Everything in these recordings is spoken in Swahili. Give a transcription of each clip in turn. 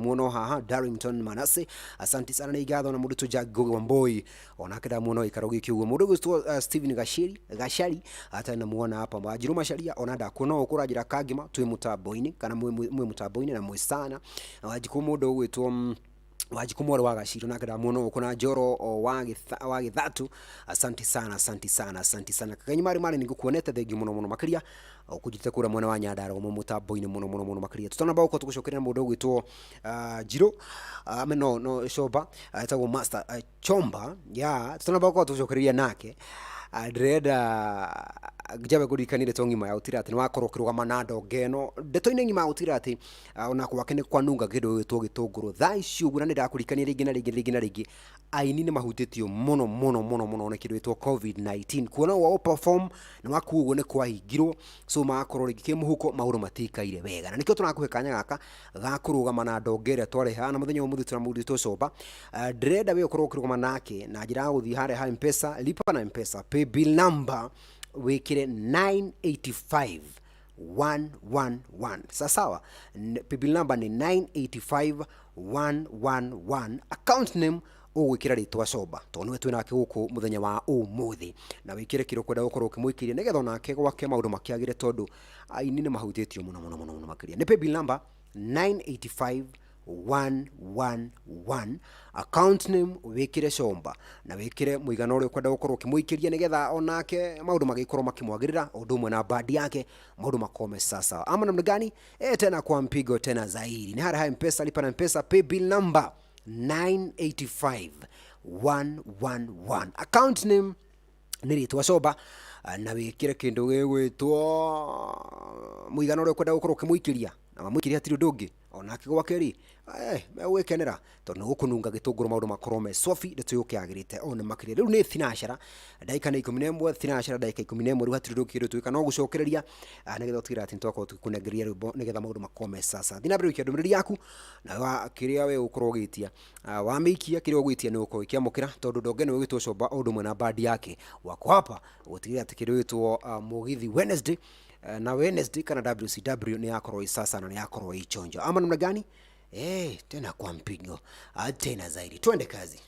muono haha Darrington Manase asante sana ni gatho na mundu tujago Wamboi onake da muono ikarogi kiugo mundu gustwo Steven Gashari hata na muona hapa Wanjiru Macharia onada kuno kurajira kagima twi mutambo-ini kana mwe mutambo-ini na mwe sana wajiku mundu gwitwo wajikumoro wa Gashiro nake da muono kuna Joro wa Githatu asante sana kakanyimari mari nigukuonete thegi muno makiria ukujite kura mwana wa Nyandaro mu mutambo-ini muno makiria tutonamba uko tugucokerera mundu gwitwo Jiro no Shoba etagwo Master Chomba ya tutonamba uko tugucokereria nake Adreda jabe gurikanire tongima ya utirate nwakorwo kirugama na ndongeno ndeto-ini ngima utirate ona kwakene kwanunga gido gitwo gitunguru thai ciugura ni ndakurikanire ringi na ringi aini ni mahutitio muno na kido gitwo COVID-19 kuona wa perform na wakuugo ni kwahingirwo so makorwo ringi muhuko mauru matikaire wega na nikio tunakuhe kanya gaka ga kurugama na ndongere tware hana muthenya umuthu turamuthi tucoba Dreda we ukorwo kirugama nake na njira guthi ha M-Pesa lipa na M-Pesa bill number wekire 985111 sawa bill number ni 985111 account name ugwikira ritwa Shoba tonu wetu nake guku muthenya wa umuthi na wikire kiro kwenda gukorwo kimwikirie nigetha nake gwake maundu makiagire tondu aini ni mahutitio muno makiria ni bill number 985111 account name wikire Shomba na wikire muigana uri kwenda gukorwo kimwikiria nigetha onake maundu magikorwo makimwagirira undu mwe na badi yake maundu makome sasa ama namna gani tena kwa mpigo tena zaidi ni hara M-Pesa lipa na M-Pesa pay bill number 985111 account name ni ritwa Shoba na wikire kindu gigwitwo muigana uri kwenda gukorwo kimwikiria na mamwikiria tiri ndungi onake gwakeri mewekenera tondu gukununga gitunguru maundu makorome sofi ndetuyoke agirite ona makiria riu ni thinashara daika na 11 thinashara daika 11 riu hatiri ndungi tuika no gucokereria nigetha tugira ati ntwako tukunengeria riu nigetha maundu makome sasa thina biro kiandumiriri yaku na wa kiria we ukorwo gitia wa mikia kiria ugwitia ni ukorwo kiamukira tondu ndongene wigitwo Shoba undu mwe na badi yake wako hapa gutigira ati kiria witwo Mugithi Wednesday na Wednesday kana WCW ni yakorwo sasa na ni yakorwo ichonjo ama namna gani tena kwa mpigo tena zaidi twende kazi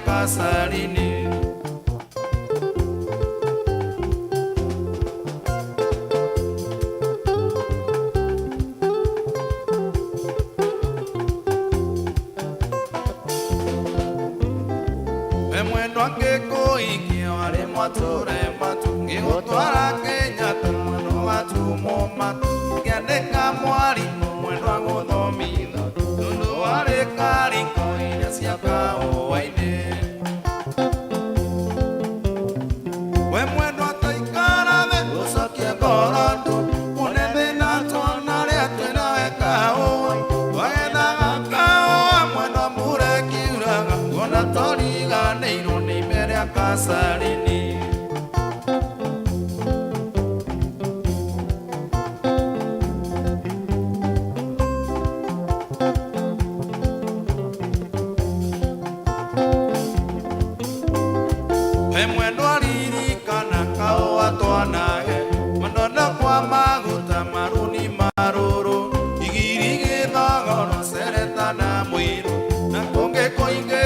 Kasarini Mwendo angeko ingia wale mwature matu ngigutwara Kenya mwendo watu momatu ngiandika mwarimu mwendo aguthomitha nundu wari kariko iria cia kawaine Kasarini mwendo aririkana kao atwanage mandona kwa maguta maruni maruru igiri githagono sereta na mwiru na konge koinge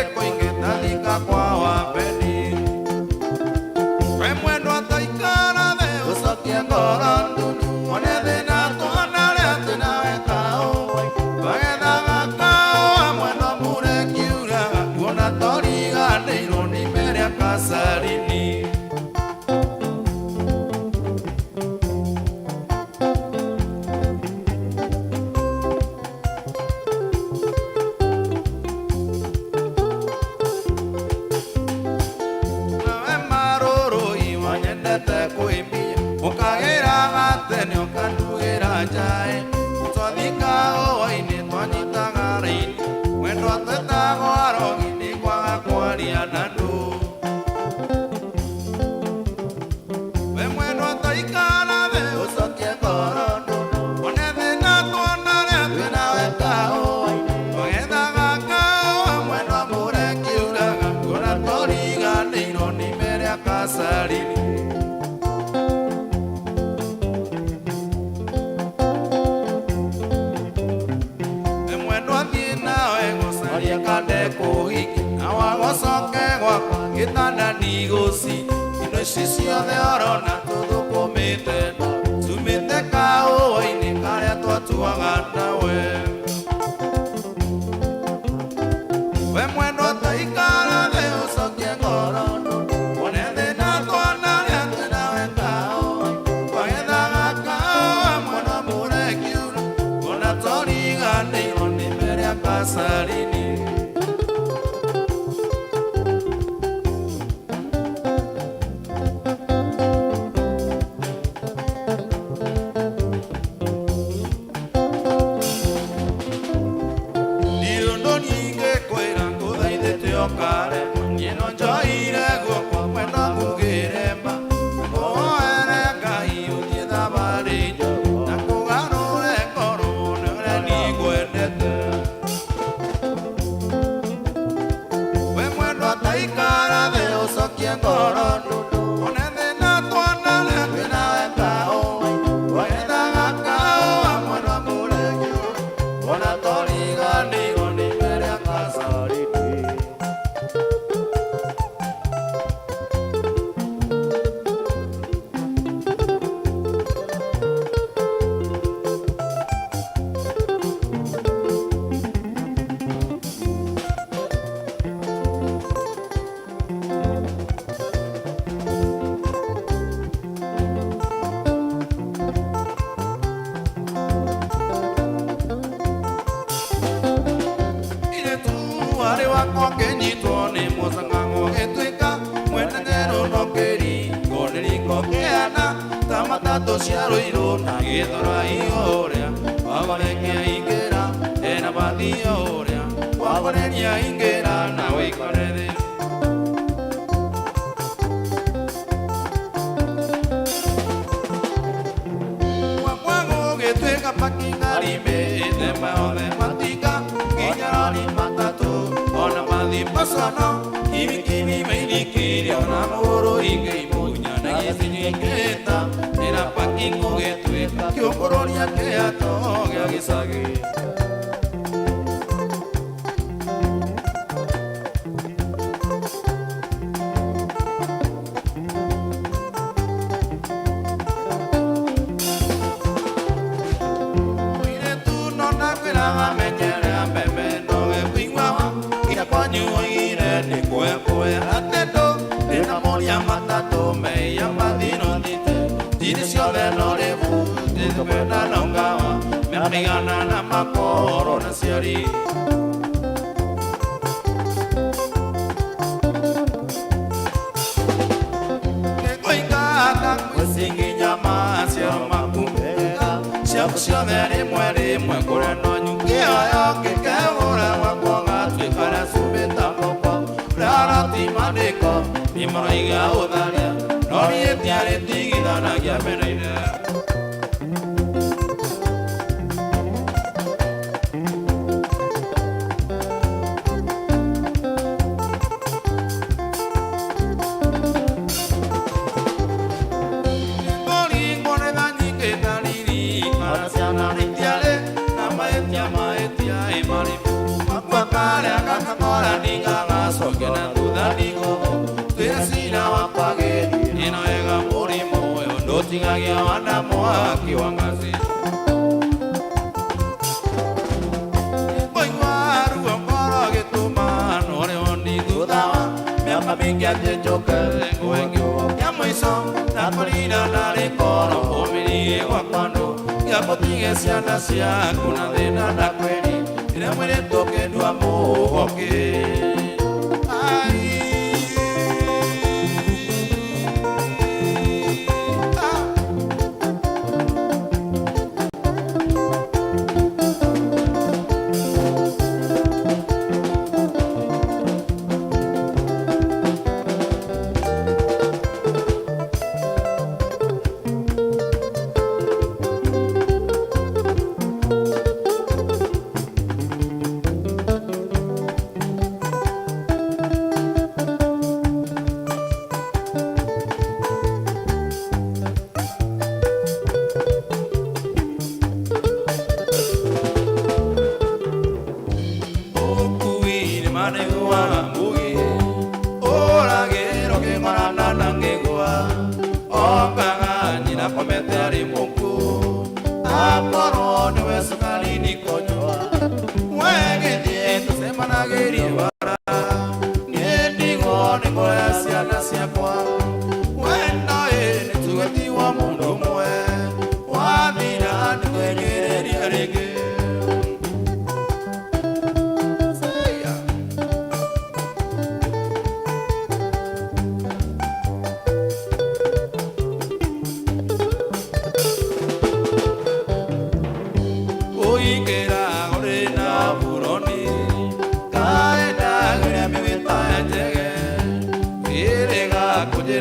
tathika kwa wapeni mwendo ataikara the ucokia ngoro ndunu one thina twanarĩa tunawekao wagethaga kao mwendo mũrekiuraga kuona toriganĩirwo nĩ mbere Kasarini Maro ya Casarini. Emwendo athie nawe gucaria kande kuhiki na wagocoke gwakwa gitanda ndigũci ino ici ciothe orona tũthũkũmĩte tumĩte kaũa-inĩ karĩa twatuaga nawe we mwendo taikara thĩ ũcokie ngoro wone thĩna twanarĩa twĩnawe kaũa twagethaga kaũa mwena mũrekiura ona toriganĩirwo nĩ mbere ya Casarini.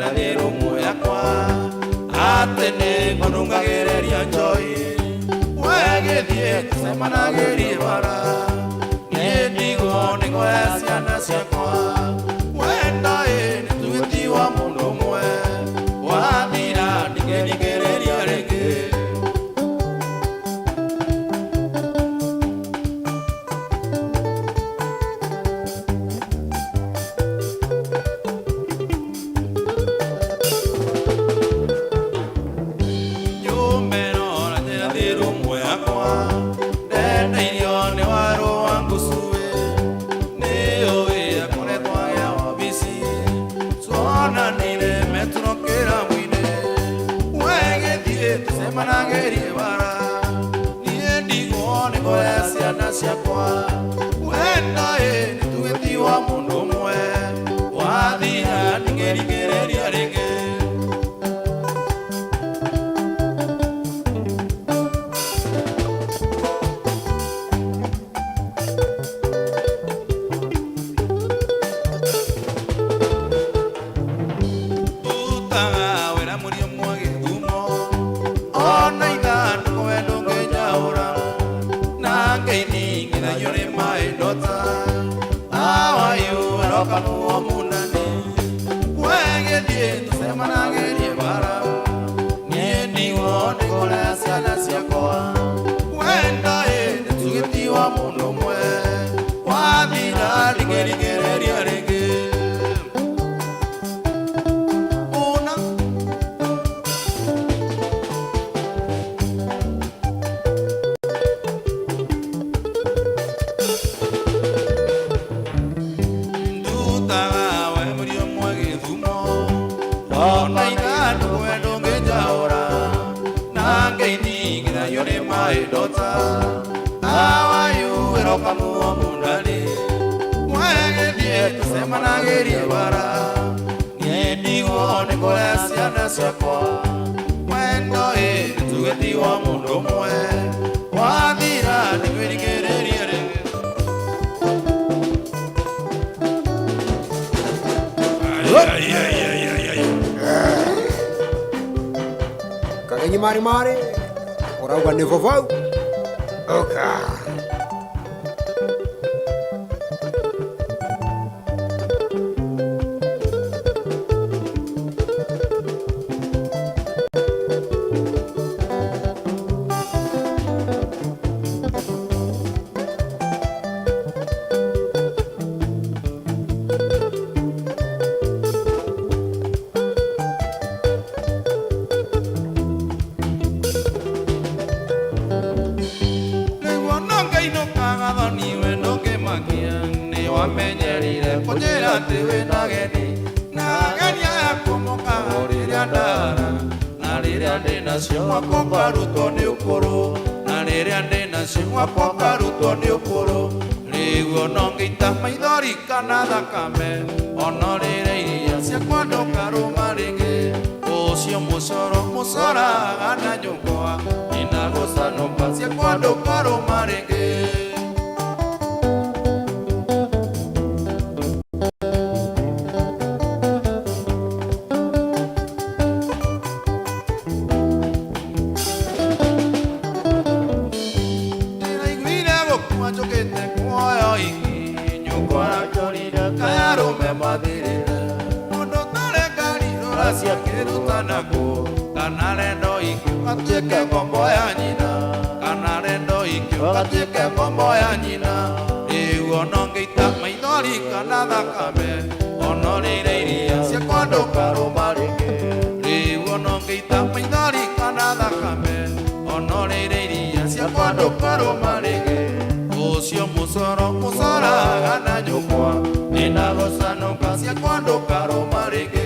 ndĩrathiĩ rũmũ yakwa atĩ nĩ ngonungagĩrĩria njoi wegĩthiĩ tũcemanagĩrie bara niĩ ndigwo nĩ ngoya ciana ciakwa wenda nĩ tũgĩtiwa mũndũ ũmwe wathira ndingĩthikĩrĩria rĩngĩ managĩrie bara niĩ ndigwo nĩ ngoya ciana ciakwa wenda nĩ tũgĩtiwa mũndũ ũmwe wathira ndingĩthikĩrĩria rĩngĩ managĩrie bara niĩ ndigwo nĩ ngoya ciana ciakwa wenda nĩ tũgĩtiwa mũndũ ũmwe wathira ndingĩthikĩrĩria rĩngĩ kagenyi marĩ ũrauga nĩ vovau oka wamenyerire kũnjĩra atĩ wĩna ageni na ageni aya kũmokaga rĩrĩa ndara na rĩrĩa ndĩnacio gwakwa ngarutwo nĩ ũkũrũ na rĩrĩa ndĩnacio gwakwa ngarutwo nĩ ũkũrũ rĩu ona ngĩita maithori kana thakame ona rĩrĩa iria ciakwa ndũkarũma rĩngĩ ũcio mũcoraga na nyũngwa ina gũcanũka ciakwa ndũkarũma rĩngĩ Katuĩke ngombo ya nyina kana rendo ingĩ gatuĩke ngombo ya nyina rĩu ona ngĩita maithori kana thakame ona rĩrĩa iria ciakwa ndũkarũma rĩngĩ rĩu ona ngĩita maithori kana thakame ona rĩrĩa iria ciakwa ndũkarũma rĩngĩ ũcio mũcoraga na nyũngwa nĩna gũcanũka ciakwa ndũkarũma rĩngĩ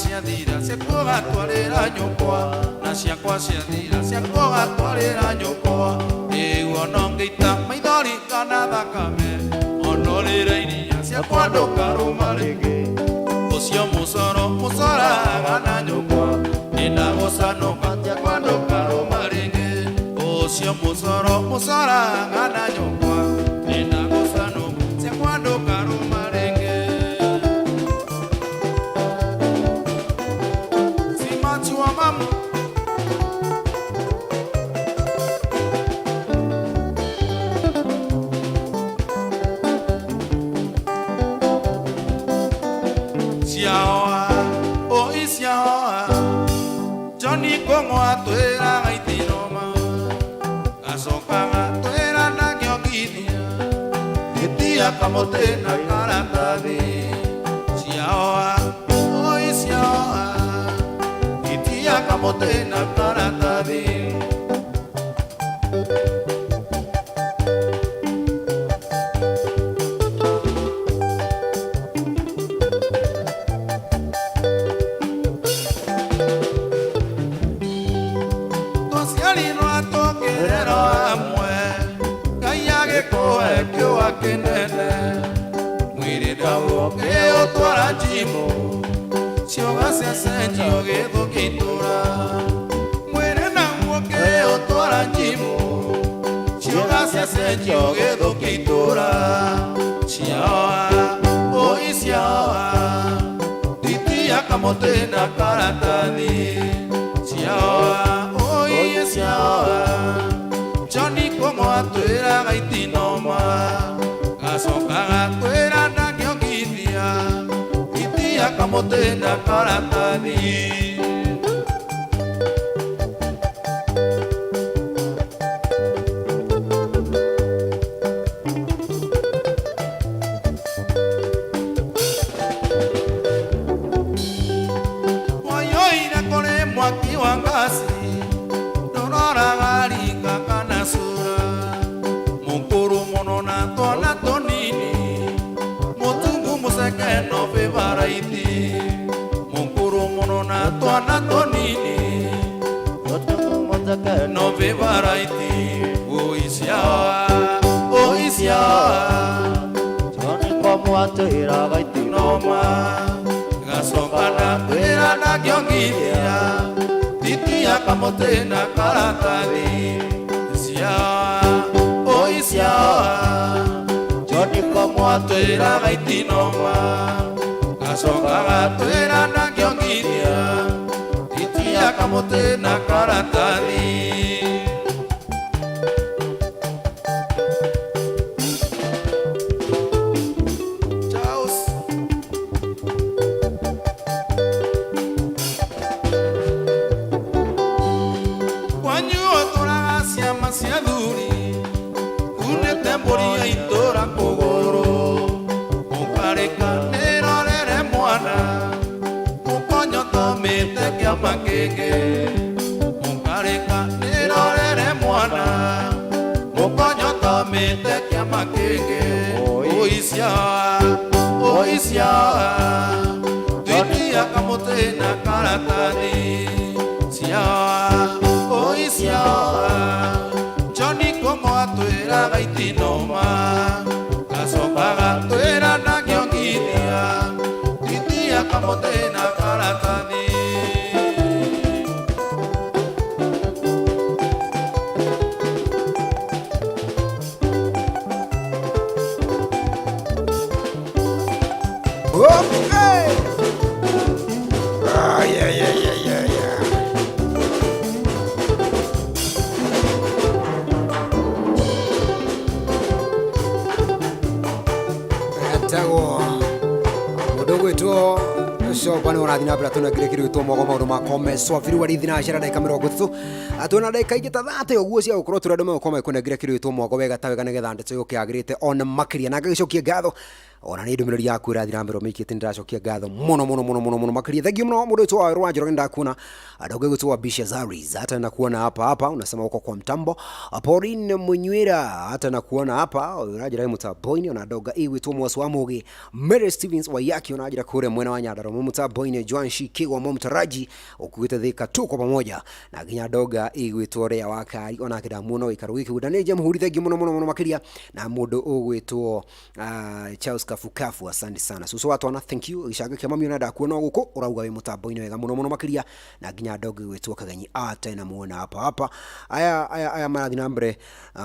ciathira ciakwa gatwarĩra nyũngwa ciana ciakwa ciathira ciakũgatwarĩra nyũkwa ĩguo no ngĩita maithori kana thakame ono rĩrĩa iria ciakwa ndũkarũma rĩngĩ ũcio mũcoro mũcoraga na nyũkwa nĩndagũcanũka ciakwa ndũkarũma rĩngĩ ũcio mũcoro mũcoraga na nyũkwa nĩndagũcanũka ciakwa ndũkarũma rĩngĩ simachua mamu Siaoa, o isiaoa, Johnny Kongwa tuera gaitinoma, Asokaga tuera na gyogidia, Etia kamote na karatathi. Siaoa, o isiaoa, Etia kamote na karatathi. Sioga se asenji ogedo kitura Muere na uoke otora jimu Sioga se asenji ogedo kitura Siaoa, oi siaoa Titia kamote na karatani Siaoa, oi siaoa Johnny como atuera gaitinoma Kasokaga tuera na gyogidia Kamote na karatani Wayoina kone mwaki wangasi Donora gari kakana sura Mukuru mono na tona tonini Motungu museke no fevaraiti Twana tonini no ve variety oisiaoa Johnny como atuera gaitinoma gasokana tuera na gyogidia titia kamote na karatani oisiaoa Johnny como atuera gaitinoma gasokana tuera na gyogidia titia kamote na karatani Makeke mukareka nirorere mwana mukonyo tomete kia makeke oisiaoa tuitia kamote na karatani oisiaoa Johnny como atuera gaitinoma kasokaga tuera na gyogidia titia kamote na karatani Okay. Yeah. Atago. Mudogo eto so bana ora dina bra tuna kire to mogo mauru makome so firu wari dina shara dai kamero gutsu atona dai kai gita thate oguo cia ukro tura demo kome kuna kire to mogo wega tawe kana getha ndetse yoke agrite on makiria na gacokia gatho ona ni ndumiriri yaku irathira mbere mikite ndiracokia ngatho muno makiria. Thank you muno mundu twa Rwanja rogenda kuna adoge gutwa Bisha Zaris hata na kuona hapa unasema uko kwa mtambo Pauline Munywira hata na kuona hapa urajira Mutaboini onadoga iwi tu mwasi wa Mugi Mary Stevens wa yaki unajira kure mwena wa Nyandarua Mutaboini Joan Shikigwa Mumtaraji ukuite thika tu kwa pamoja na ginya doga iwi tu ria wakari ona kida muno ikaruiki udaneje muhuri. Thank you muno makiria na mundu ugwitwo Charles Kafukafu asante sana susu watu wana thank you ishaga kama mimi nada kuona guko urauga we Mutaboini wega muno makiria na ginya doga gwitwo kaganyi ata na muona hapa aya marathi nambere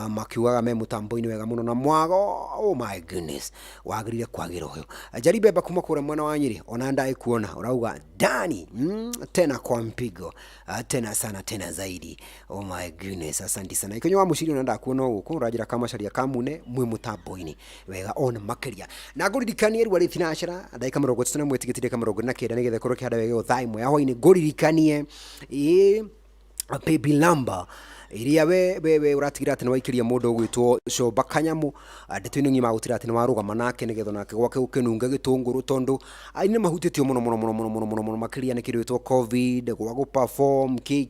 makiwaga me Mutamboini wega muno na mwago. Oh my goodness wagirire kwagira hoyo jaribe bakuma kura mwana wa Nyeri ona ndai kuona urauga Dani tena kwa mpigo tena sana tena zaidi. Oh my goodness asante sana ikonyo wa mushiri nanda kuona guko urajira kama sharia kamune mwe Mutamboini wega ona makiria na goririkanie rwa ritinashara ndaika 30 mwetigitire ka 29 nigethe koroke hada wega uthai mwe aho ini goririkanie baby number iria we uratigira ati nwaikiria mundu ugwitwo Shoba Kanyamu ndetwini ngima gutira ati nwarugama nake nigetho nake gwake gukenunga gitunguru tondu aine mahutitio muno makiria nikiritwo covid gwa go perform I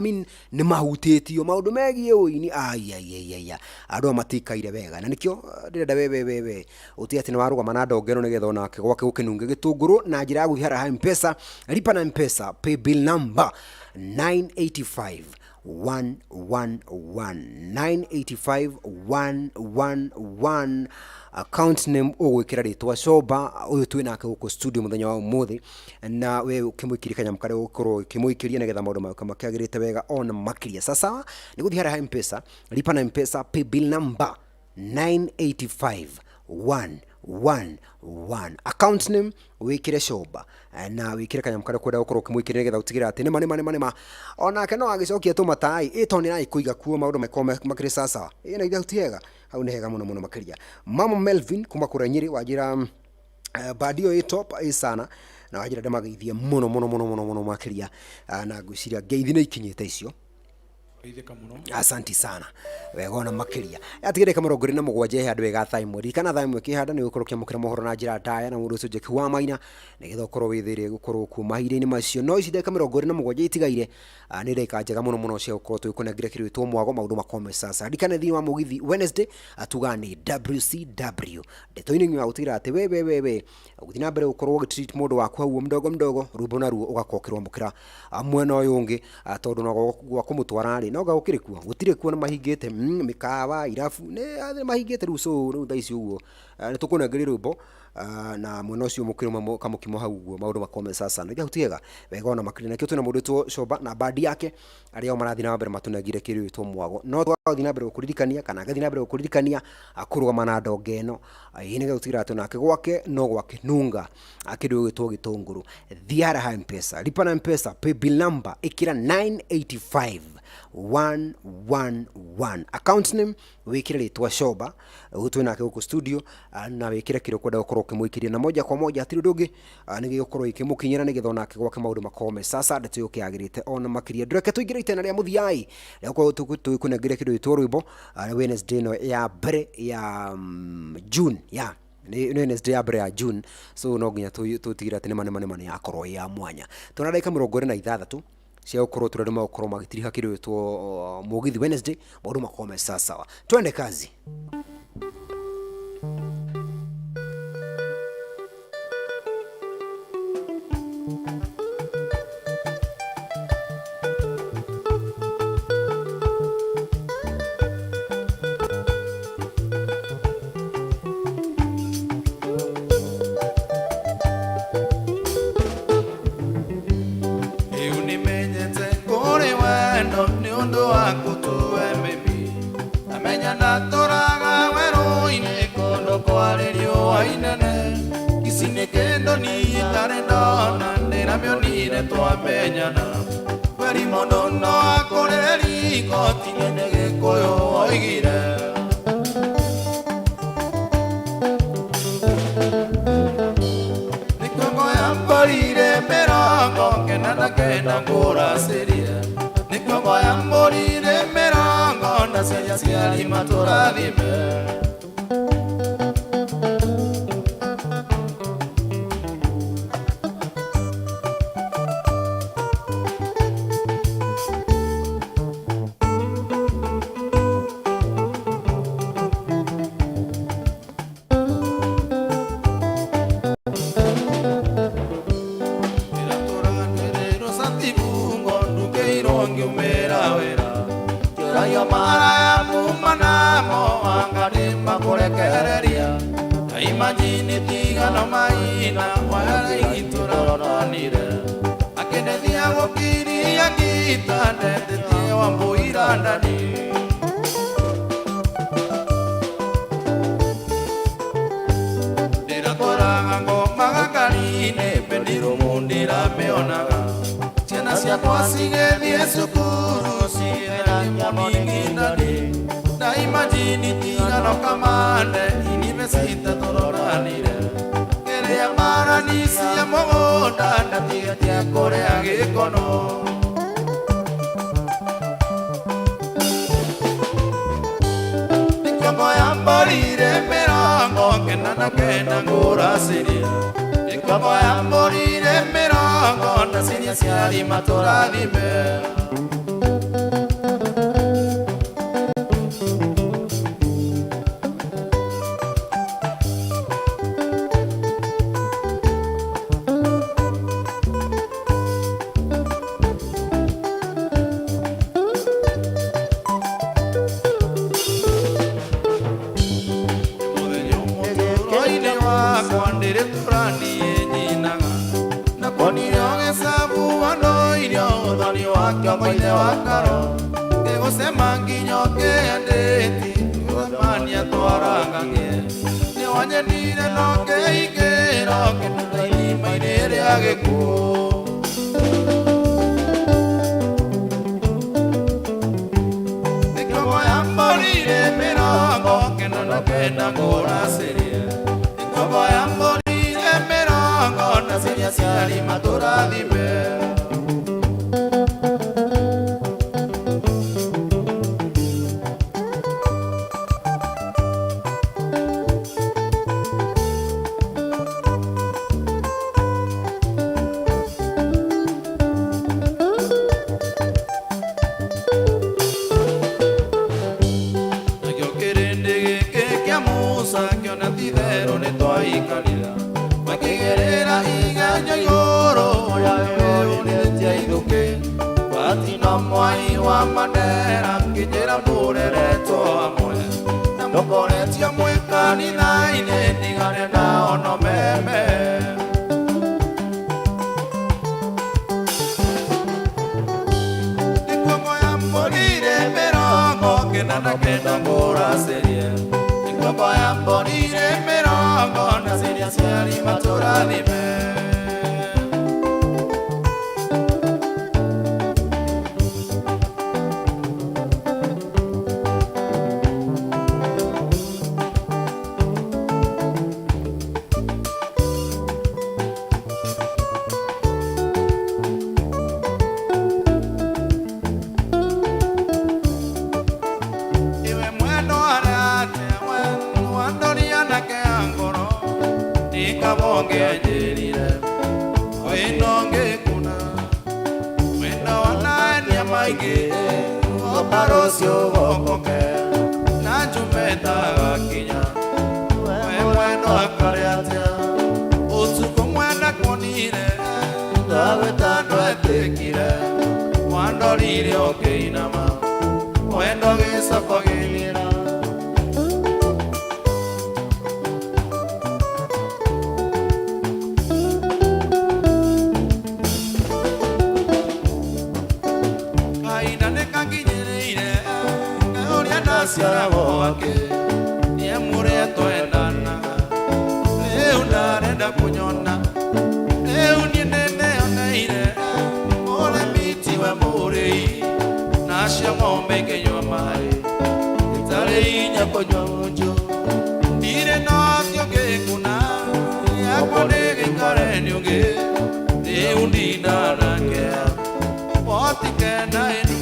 mean ni mahutitio maundu megie uini ai andu amatikaire wega na nikio ndirenda we uti ati nwarugama na ndongero nigetho nake gwake gukenunga gitunguru na njira ya guthara M-Pesa lipa na M-Pesa pay bill number 985 111 account name ogwikira ritwa Shoba uyu twinake guko studio muthenya wa umuthi na we ukimwikiri kanyam kare ukoro kimwikiria negetha maundu make makagirite wega on makiria. Sasa ni guthira M-Pesa lipa na M-Pesa pay bill number 985 111 account name wikire Shoba na wikire kanyamukare kwenda ukoro kimwikire negetha utigira ati nima ona keno agicokia tu matai itoni na ikuiga kuo maundu makome makire sasa ina ida utiega au nehega muno makiria. Mama Melvin kuma kura Nyeri wajira badio top sana na wajira ndamageithia muno makiria na guciria ngeithi na ikinyete icio asanti sana wegona makiria atigire kamaro ngori na mugwanje handu wega thaimwe kana thaimwe kihanda ni gukurukia mukira mohoro na njira ndaya na mundu ucio wa maina nigetha ukorwo withirie gukorwo kuma hire-ini macio no icide kamaro ngori na mugwanje itigaire ni ndeka njega muno cia gukorwo tukunengire kiritwo mwago maundu makome sasa ndikane thini wa mugithi Wednesday atugani WCW ndetoini ngiwa gutira ati we guthina mbere gukorwo treat mundu wakwa huo mdogo rubo na ruo ugakokirwa mukira mwena uyu ungi tondu no gwa kumutwara ri no gaukire kuo gutire kuo na mahingite mikawa irafu ne mahingite ruso ru thaisi uguo ni tukunengire rubo na mwena ucio mukiro kamukimo hau uguo maundu makome sasa nginya hutiega wega ona makiri na kitu na mundu tu Shoba na badi yake aria marathi na mbere matunagire kiritwo mwago no twathi na mbere kuririkania kana gathi na mbere kuririkania akurugama na ndongeno ine gutira atu nake gwake no gwake nunga akiru gitwo gitunguru thiara ha M-Pesa lipa na M-Pesa pay bill number ikira 985 111 account name wikira ritwa Shoba utwina ke guko studio na wikira kiro kwenda gukorwo kimwikiria na moja kwa moja atiri ndugi nigi gukorwo ikimukinyira nigetha nake gwake maundu makome sasa ndatu kiagirite ona makiria ndureke tuigirite na ria muthiai gukorwo tukunengire kido itwo rwimbo Wednesday no ya bre ya June ya ni Wednesday ya bre ya June so no nginya tutigira ati ni mane yakorwo ya mwanya tunadaika 26 cia ukorwo turarima ukorwo magitiriha kiritwo mugithi Wednesday maundu makome sasa twende kazi. Twamenyana weri mundu no akoreri gotinene gikuyu oigire nikongo ya mborire mirongo kenana kenda nguracirie nikongo ya mborire mirongo na ciaria ciari maturathime kokiri ya kitande tetie Wambũira ndani. Ndĩratwaraga ngoma gakari-inĩ pendirũmu ndĩramĩonaga. Ciana ciakwa cigĩthiĩ cukuru cigĩthiĩ mũningi ndani. Ndaimagini tigano kamande inimesita tũroranire. Kĩrĩa maranicia mũgũnda ndatigetie kũrĩa gĩkono. Ikongo ya mbũrire mĩrongo kenda na kenda ngũracĩria. Ikongo ya mbũrire mĩrongo ndaciria aciari matũrathime. Koine wakaro Kegosema nginyo keandeti Wemania tuarangangie Niwanye nire no keikero Kenuta ilima inere agekuo. Nikomo ya mborire mirongo Kenana kenda ngũracĩria. Nikomo ya mborire mirongo Ndaciria ciari matũrathime. Mwai wa Mandera kijera murere to amwe Nokoretia mwekani naine nigane na ono meme. Nikomo ya mborire mirongo kenda na kenda ngũracĩria. Nikomo ya mborire mirongo ndaciria aciari matũrathime. Parocio bokoke na jumeta gakinya we mwendo akareatia utuko mwenda konire dawe tando etekire wandorire okeinama mwendo gisoko gilira. Ciara wake nie mure toendanaga leu ndarenda kunyona leu niendene oneire ole miti wa murei nacia ng'ombe kenywa mai itare inya konywa munju ndire nothio ngĩkuna yakwa ndĩgĩikare nĩũngĩ rĩu ndindanakea botikena ĩnu.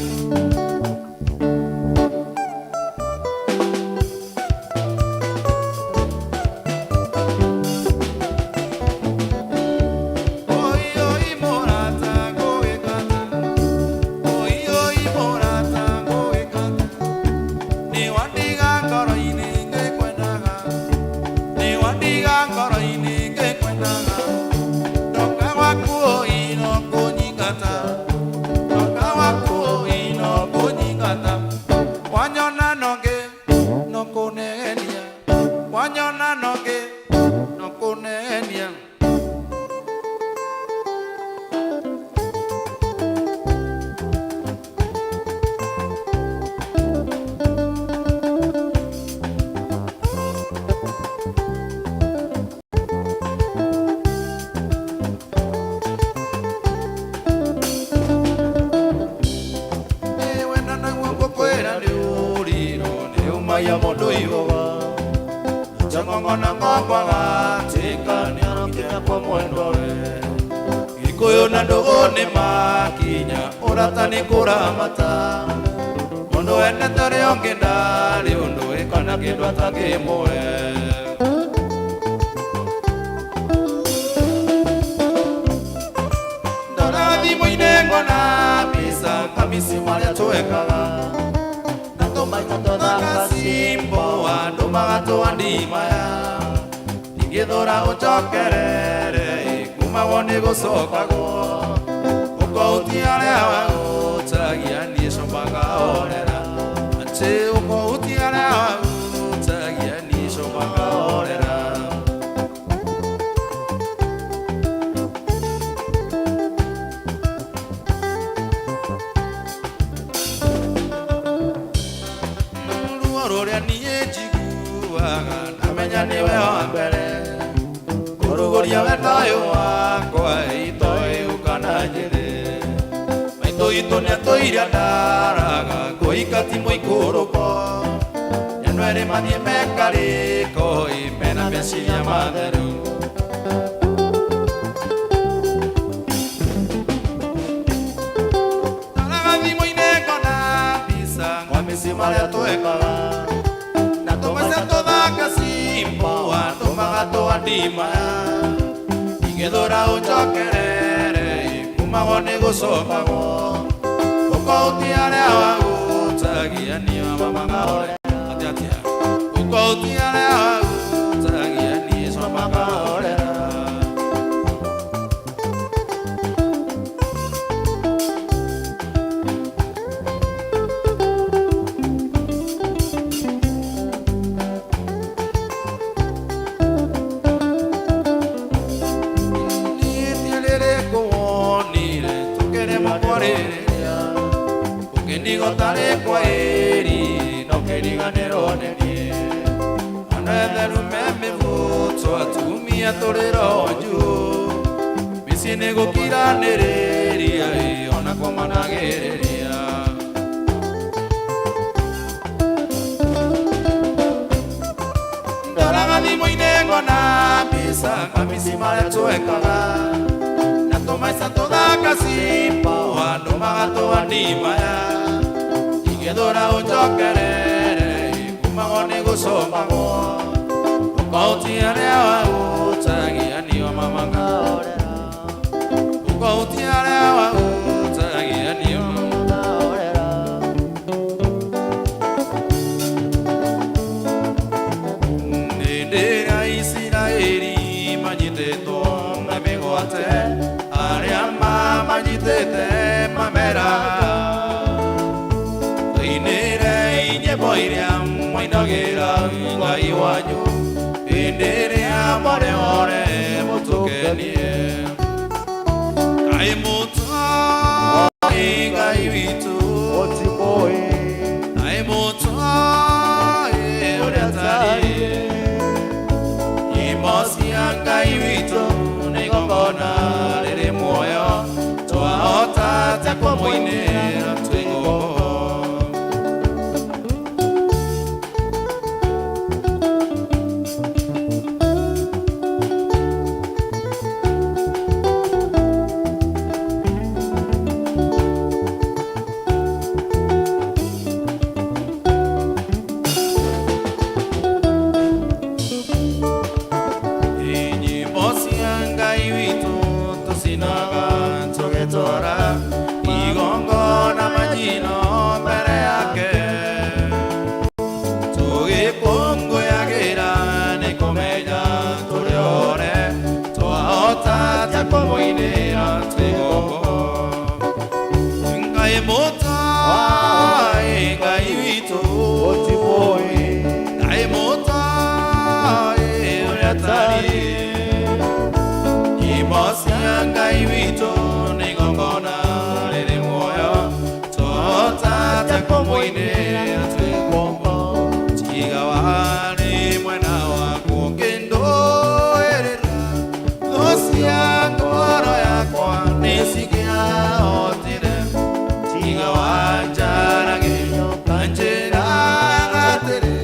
ya mundu igwa changongona ngongwaga tikani arokinya kwa mwendore Gikuyu na ndugu ni makinya urata ni kuramata mundu endete uri ungi ndari undu wikana kindu atangimwe thimo-inĩ ngona mbica kamisi marĩa twekaga na tũmaita tũthaka simbo andũ magatwandimaya ingĩthũra ũcokerere kumagwo nĩ gũcokagwo ũkoutia arĩa wagũtagia niĩ comaga orera atĩ ũkoutia arĩa wagũtagia niĩ comaga orera namenya niwe wa mbere kuruguria wendo wakwa itoi ukana njĩrĩ maitũ itũ nĩatũire ndaraga kũhika ti mũikũrũko nyanũ erĩ mathiĩ mekarĩko mena meciria matheru ndaraga thimũ-inĩ ngona mbica ngwamĩci marĩa twekaga Andimaya ingĩthũra ũcokerere kumagwo nĩ gũcokagwo ũkoutia arĩa wagũtagia niĩ mamaga orera atĩa ũkoutia arĩa wagũtagia niĩ comaga orera Gotare kwa eri no keriganero neni anatheru memevuto atumia torero ju misine gukiranereria ona kwa managereria ndaraga thimo-inĩ ngona mbica kamisi marĩa twekaga na tũmaica tũthaka simbo andũ magatwandimaya ingĩthũra ũcokerere kumagwo nĩ gũcokagwo ũkoutia arĩa wagũtagia niĩ mamaga orera ũkoutia arĩa wagũtagia niĩ mamaga orera hĩndĩ ĩrĩa Isiraeli manyitĩtwo na mĩgwate arĩa mamanyitĩte mameraga iria mwainagĩra Ngai wanyu hĩndĩ ĩrĩa marĩ ore mũtũkenie Ngai mũtoi Ngai witũ ũtimũĩ Ngai mũtoi ũrĩa tariĩ nyĩmbo cia Ngai witũ nĩ igongona rĩrĩ muoyo twahota atĩa kũmũinĩra twĩ ngombo Ngai witũ nĩ igongona rĩrĩ muoyo tũhotate kũmũinĩra twĩ ngombo tiga warĩ mwena waku ũkĩndũĩrĩra thũ cia ngoro yakwa nĩcingĩahotire tiga wanjaragĩria kanjĩraga atĩrĩ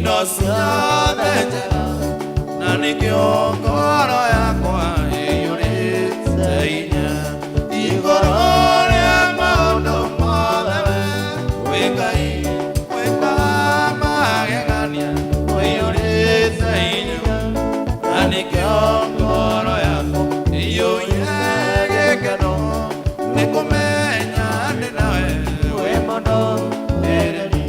ino ciothe njega na nikio ngoro yakwa iyũrĩte hinya igũrũ rĩa maũndũ mothe wĩ Ngai wĩkaga magegania iyũrĩte hinya na nikio ngoro yakwa iyũire gĩkeno nĩ kũmenya ndĩ nawe wĩ mũndũ mwĩrĩri.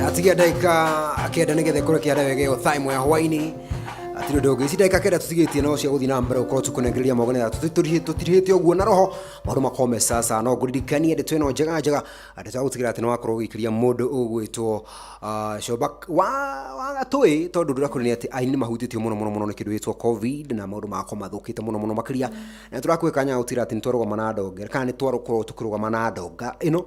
Atigia daika akenda nigethe kure kia wege o time ya hwaini atiro dogo isi daika kenda tutigitie no cia guthi na mbere ukorwo tukunengereria mogone ya tutirihite oguo na roho maru makome sasa no guririkania ndeto ino njega atata gutigira ati no akorwo gikiria mundu ugwitwo Shobak wa gatui tondu ndurakuria ati aini mahutitio muno ni kindu gitwo covid na maundu mako mathukite muno makiria na turakwikanya utira ati ntorogoma na ndonge kana ni twarukorwo tukurugama na ndonga ino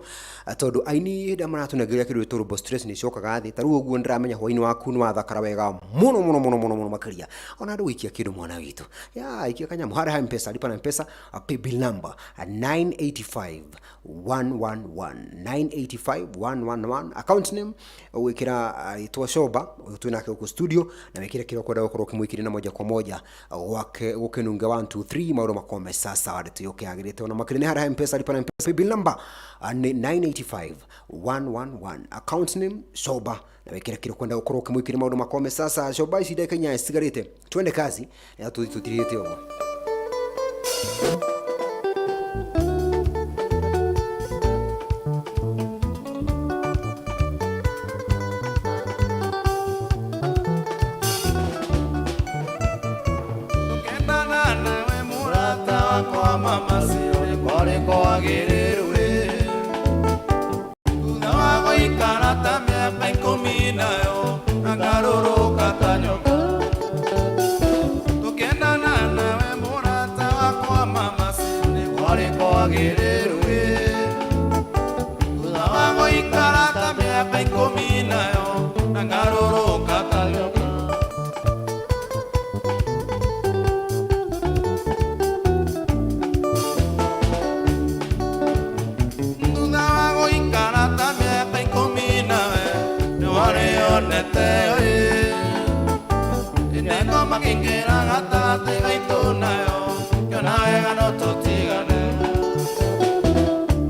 tondu aini nda maratunengereria kindu gitwo robo stress ni cokaga thi taru uguo ndiramenya hwaini waku ni wathakara wega muno makiria ona ndu ikia kindu mwana witu ya ikia kanyamu hara mpesa lipa na mpesa paybill number 985 111 985 111 account name wikira itwa shoba tunake huko studio na wikira kiro kwa dawa kimwikiri na moja kwa moja wake ukenunga 1 2 3 mauro makome sasa wale tuyoke agirete ona makirine hara mpesa lipa na mpesa paybill number 985 111 account name shoba na wikira kiro kwenda ukoro kimwikiri mauro makome sasa shoba isida Kenya sigarete twende kazi na tutirite obo mama siri kore ko agirerwe na wa ikara tamia penkomina yo ngaroro katanyoka tukenda na we murata kwa mama siri kore ko agirerwe na wa ikara tamia penkomina yo ngaroro katanyoka Inengo makingera gata te gaito nayo Yona ega no totigane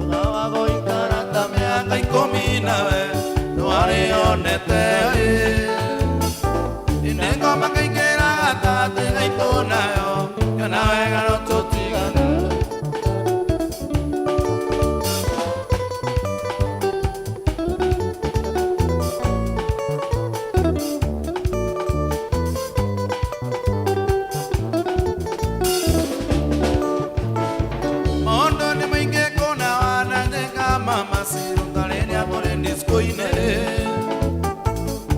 Unawa go ikarata mea kaikomi nawe Nuare onete Inengo makingera gata te gaito nayo Yona ega no totigane mama sirungaleni amore ndiskoine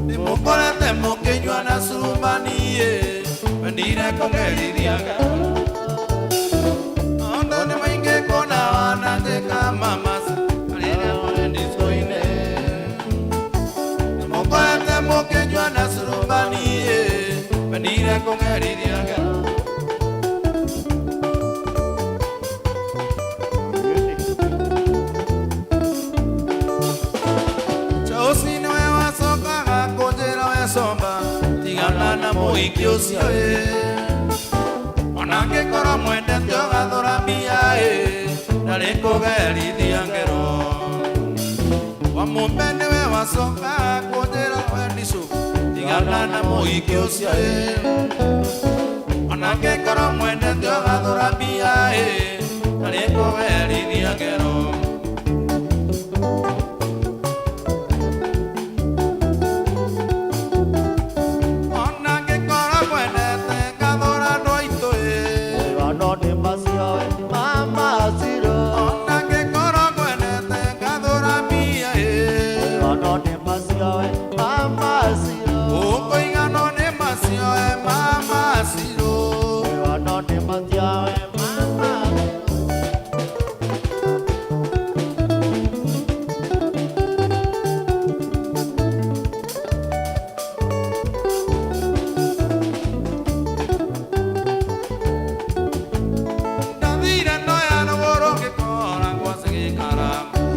nimokora temo kenywa na surumanie ndire kongelirianga ondo ne mainge kona wana deka mama sirungaleni amore ndiskoine nimokora temo kenywa na surumanie ndire kongelirianga somba tigana na moiki ucio onake koro mwende tiogathora mbia na rikugerithia ngero wamumbe niwe wacoka kunjira wendicu tigana na moiki ucio onake koro mwende tiogathora mbia na rikugerithia ngero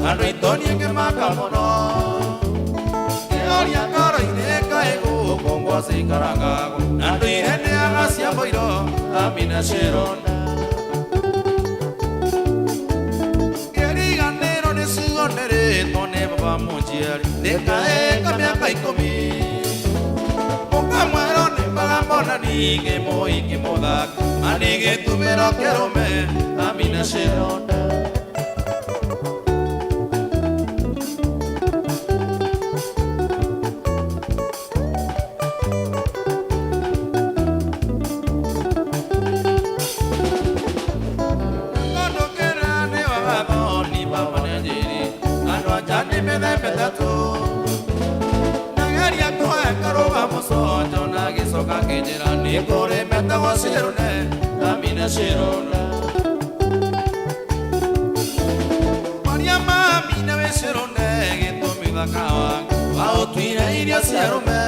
Antonia que macamono Gloria cara y de caego con guasi caranga Ando y gente hacia boiro Amina Sherona Queriganero de su honere Tone baba mujer De cae cambia kai comi Ponga muero ne pagamona ni que moi que moda Ani que tu pero quiero me Amina Sherona Nikore meta wasirone, amina sirona. Maria mami na vesirone, gito mi bakawa, ao tuina iria sirome.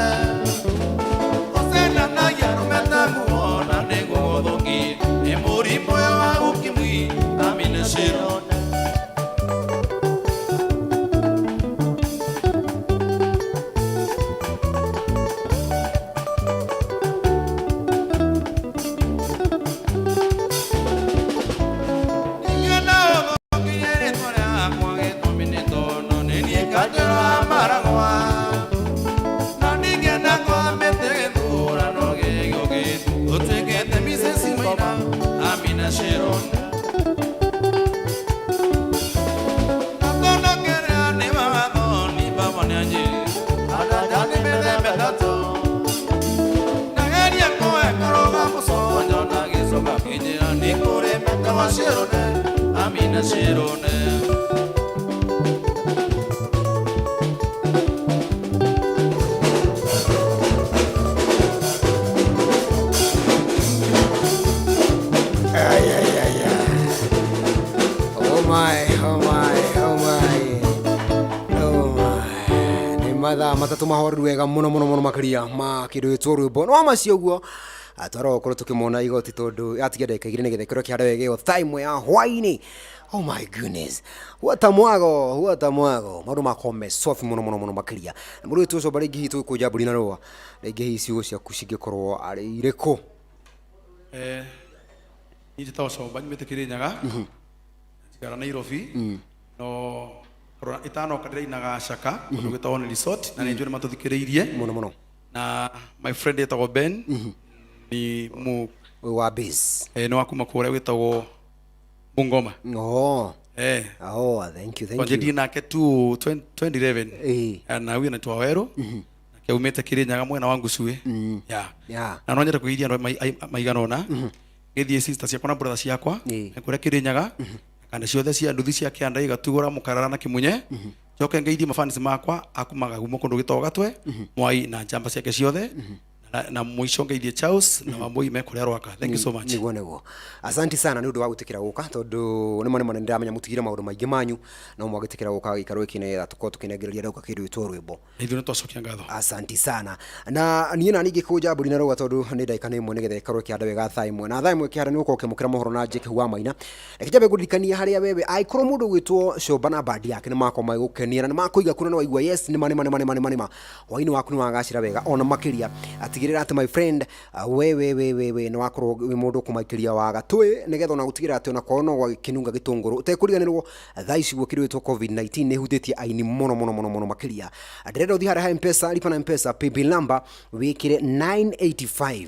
Osena na yarumeta muona nego dongi emuri moya ukimwi amina shiro Amina Shirone. Matatu mahoru wega muno makiria ma kindu gitwo rwimbo no macio guo atwaro korwo tukimona igoti tondu yatigia ndeka igire nigethe kirwo kiande wege time ya hwaini. Oh my goodness, what a mwago maru makome sofi muno makiria muri wetu so bari gihitu kuja buri na roa rege hisi ucia kushige korwo ari ireko ni tatawa so bani metekire nyaga tigara Nairobi no itano kadira inaga shaka kundu gitwa ni resort na ninjure matuthikireirie muno na my friend etagwo Ben ni mu wa base no akuma kure witagwo Bungoma. Thank you. Onjedi nake tu 2011 na huyu anaitwa Wero ke umete Kirinyaga mwena wangu suwe na nonyeta kuidia ndo maiganona githie sister cia kona brother ciakwa kure Kirinyaga kana ciothe cia nduthi cia kianda igatugura mukarara na kimunye joke ngeithie mafans makwa akumaga gumo kundu gitoga twe mwai na jamba ciake ciothe na mwisho ngeithie Charles na mamoi mekorerwa ka. Thank you so much. Nego asante sana ni undu wa gutikira guka tondu ni mone ndamenya mutigira maundu maingi manyu na mwagitikira guka ikaro ikine tuko tukinegereria dauka kindu itwo rwimbo ithu nitwacokia ngatho. Asante sana na niĩ na ningi kuja buri na roga tondu ni ndaika ni mone gethe ikaro kianda wega thaa imwe na thaa imwe kianda ni uko kimukira mohoro na Jake wa maina ekijambe gudikania haria wewe aikoro mundu gwitwo Shobana badi yake ni mako magukenia na makuiga kuna na waigua yes ni mani waini waku ni wagacira wega ona makiria atigirira ati my friend we no akorwo wi mundu kumakiria wa gatwe nigetha na gutigira ati ona kono gwa kinunga gitunguru utekuriganirwo thaa ici gukirwitwo COVID-19 ni hutitie aini muno makiria ndirenda uthi hara M-Pesa lipa na M-Pesa paybill number wikire 985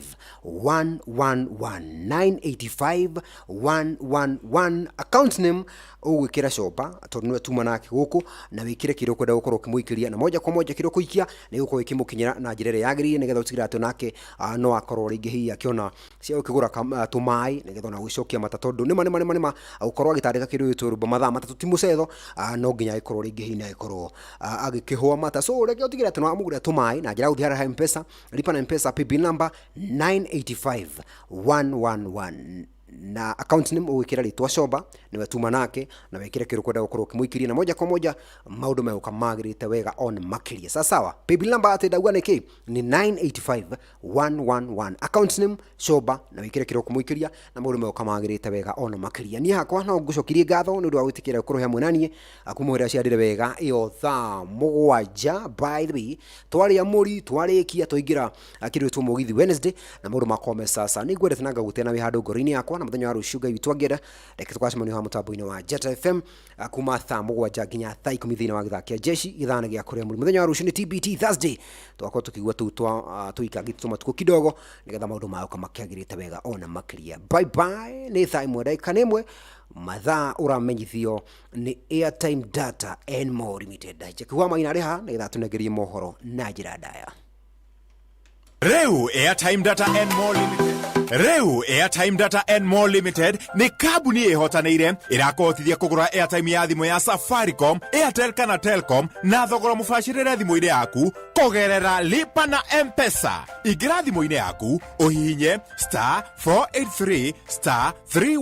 111 account name ugwikira Shoba tondu nwe tuma nake guku na wikire kiro kwenda gukorwo kimuikiria na moja kwa moja kiro kuikia ni gukorwo kimukinyira na njirere yagiriye nigetha utigira ati nake no akorwo ringi hi akiona cia ukigura tumai nigetha na gwicokia mata tondu ni mani ukorwo agitandika kiro itu ruba mathaa matatu timucetho no nginya ikorwo ringi hi na ikorwo agikihwa mata so reke utigira ati no amugura tumai na njira uthihara M-Pesa lipa na M-Pesa paybill number 985 111 na account name uwikira ritwa Shoba ni watuma nake na wekire kiro kwenda gukorwo kimuikiria na moja kwa moja maundu meuka magirite wega on makiria sawa paybill number atendagwa niki ni 985 111 account name Shoba na wekire kiro kimuikiria na maundu meuka magirite wega on makiria ni hakwa no ngucokirie ngatho ni undu wa gutikira gukorwo hamwe nanie akumwira ciandire wega iyo thaa mugwanja by the way twari amuri twarikia twaingira akiritwo mugithi Wednesday na maundu makome sasa ni gwethe nanga gutena wi handu ngorini yakwa na muthenya wa ruciuga witwagera reke twacemania ha mutambo-ini wa Jeta FM kuma thaa mugwanja nginya thaa 10 thina wa githakia jeshi ithana gia kuria muri muthenya wa ruciu ni TBT Thursday twako tukigwa tu tuika gitu matuko kidogo nigetha maundu mauka makiagirite wega ona makiria bye ni thaa imwe ndaika nimwe mathaa uramenyithio ni Airtime Data and More Limited Jekwa maina reha nigetha tunegerie mohoro na njira ndaya Reu Airtime Data and More Limited ni kabuni ihotaneire irakohotithia kugura airtime ya thimu ya Safaricom, Airtel kana Telcom na thogora mubashirire thimu-ini yaku kugerera lipa na M-Pesa. Ingira thimu-ini yaku uhihinye *483*3